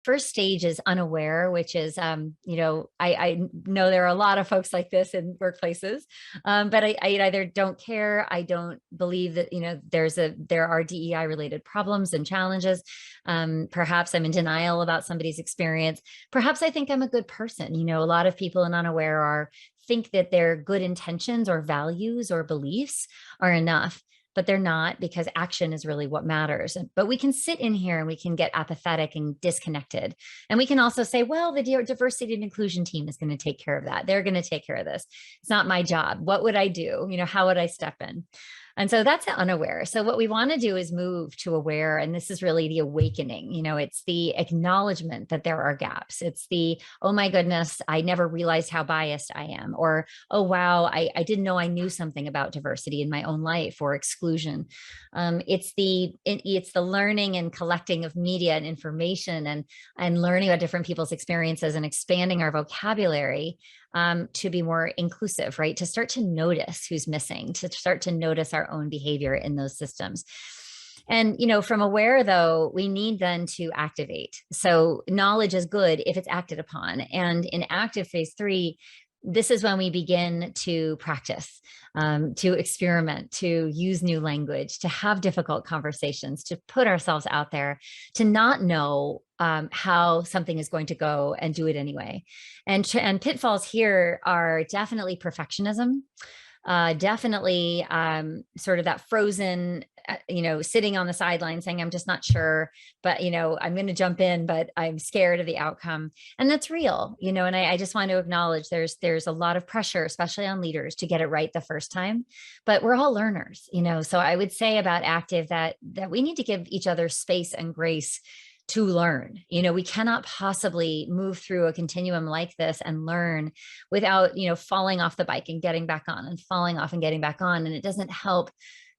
first stage is unaware, which is, I know there are a lot of folks like this in workplaces, but I either don't care, I don't believe that, there are DEI related problems and challenges. Perhaps I'm in denial about somebody's experience. Perhaps I think I'm a good person. A lot of people in unaware think that their good intentions or values or beliefs are enough, but they're not, because action is really what matters. But we can sit in here and we can get apathetic and disconnected. And we can also say, well, the diversity and inclusion team is going to take care of that. They're going to take care of this. It's not my job. What would I do? How would I step in? And so that's unaware. So what we want to do is move to aware. And this is really the awakening. It's the acknowledgement that there are gaps. It's the, oh my goodness, I never realized how biased I am. Or, oh, wow, I didn't know I knew something about diversity in my own life, or exclusion. It's the learning and collecting of media and information, and learning about different people's experiences and expanding our vocabulary to be more inclusive, right? To start to notice who's missing, to start to notice our own behavior in those systems. And, from aware, though, we need then to activate. So knowledge is good if it's acted upon. And in active phase 3, this is when we begin to practice, to experiment, to use new language, to have difficult conversations, to put ourselves out there, to not know how something is going to go and do it anyway. And pitfalls here are definitely perfectionism, definitely sort of that frozen, sitting on the sideline saying, I'm just not sure, but, I'm going to jump in, but I'm scared of the outcome. And that's real, and I just want to acknowledge there's a lot of pressure, especially on leaders, to get it right the first time, but we're all learners, so I would say about active that we need to give each other space and grace to learn. We cannot possibly move through a continuum like this and learn without, falling off the bike and getting back on, and falling off and getting back on. And it doesn't help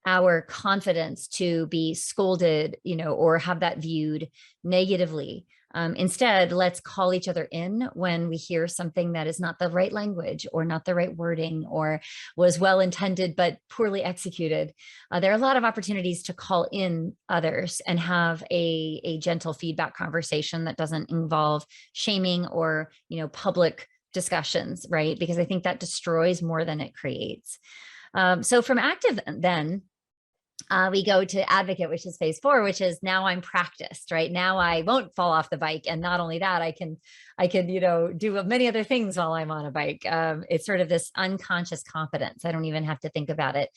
our confidence to be scolded, or have that viewed negatively. Instead, let's call each other in when we hear something that is not the right language, or not the right wording, or was well intended but poorly executed. There are a lot of opportunities to call in others and have a gentle feedback conversation that doesn't involve shaming or, public discussions, right? Because I think that destroys more than it creates. So from active, then we go to advocate, which is phase 4, which is now I'm practiced, right? Now I won't fall off the bike. And not only that, I can, do many other things while I'm on a bike. It's sort of this unconscious competence. I don't even have to think about it.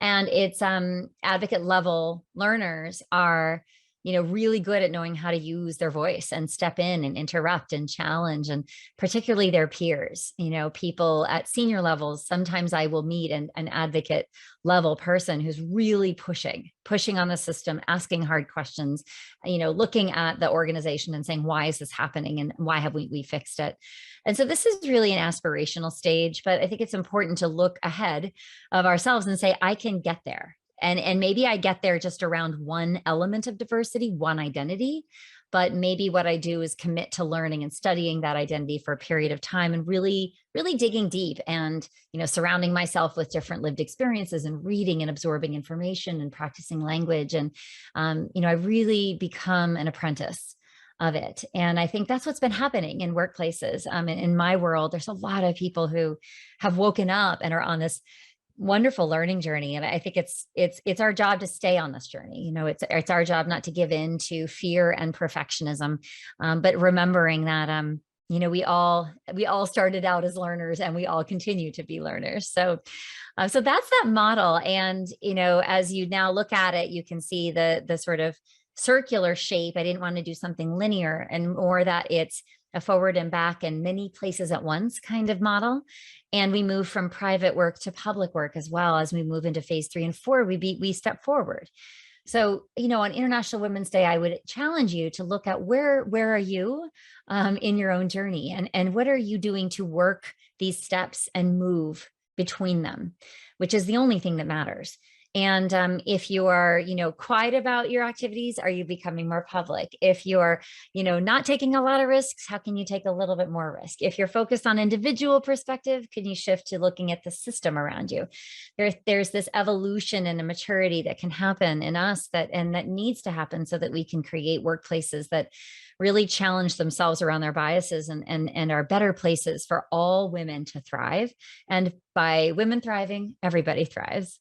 And it's advocate level learners are really good at knowing how to use their voice and step in and interrupt and challenge, and particularly their peers, people at senior levels. Sometimes I will meet an advocate level person who's really pushing on the system, asking hard questions, looking at the organization and saying, why is this happening? And why have we fixed it? And so this is really an aspirational stage, but I think it's important to look ahead of ourselves and say, I can get there. And maybe I get there just around one element of diversity, one identity, but maybe what I do is commit to learning and studying that identity for a period of time, and really, really digging deep, and, surrounding myself with different lived experiences, and reading and absorbing information and practicing language. And, I really become an apprentice of it. And I think that's what's been happening in workplaces. In my world, there's a lot of people who have woken up and are on this wonderful learning journey. And I think it's our job to stay on this journey. It's our job not to give in to fear and perfectionism, but remembering that, we all started out as learners, and we all continue to be learners. So that's that model. And, as you now look at it, you can see the sort of circular shape. I didn't want to do something linear, and more that it's a forward and back and many places at once kind of model. And we move from private work to public work as well. As we move into phase 3 and 4, we step forward. So, on International Women's Day, I would challenge you to look at where are you in your own journey, and what are you doing to work these steps and move between them, which is the only thing that matters. And if you are, quiet about your activities, are you becoming more public? If you're, not taking a lot of risks, how can you take a little bit more risk? If you're focused on individual perspective, can you shift to looking at the system around you? There's this evolution and a maturity that can happen in us that needs to happen so that we can create workplaces that really challenge themselves around their biases and are better places for all women to thrive. And by women thriving, everybody thrives.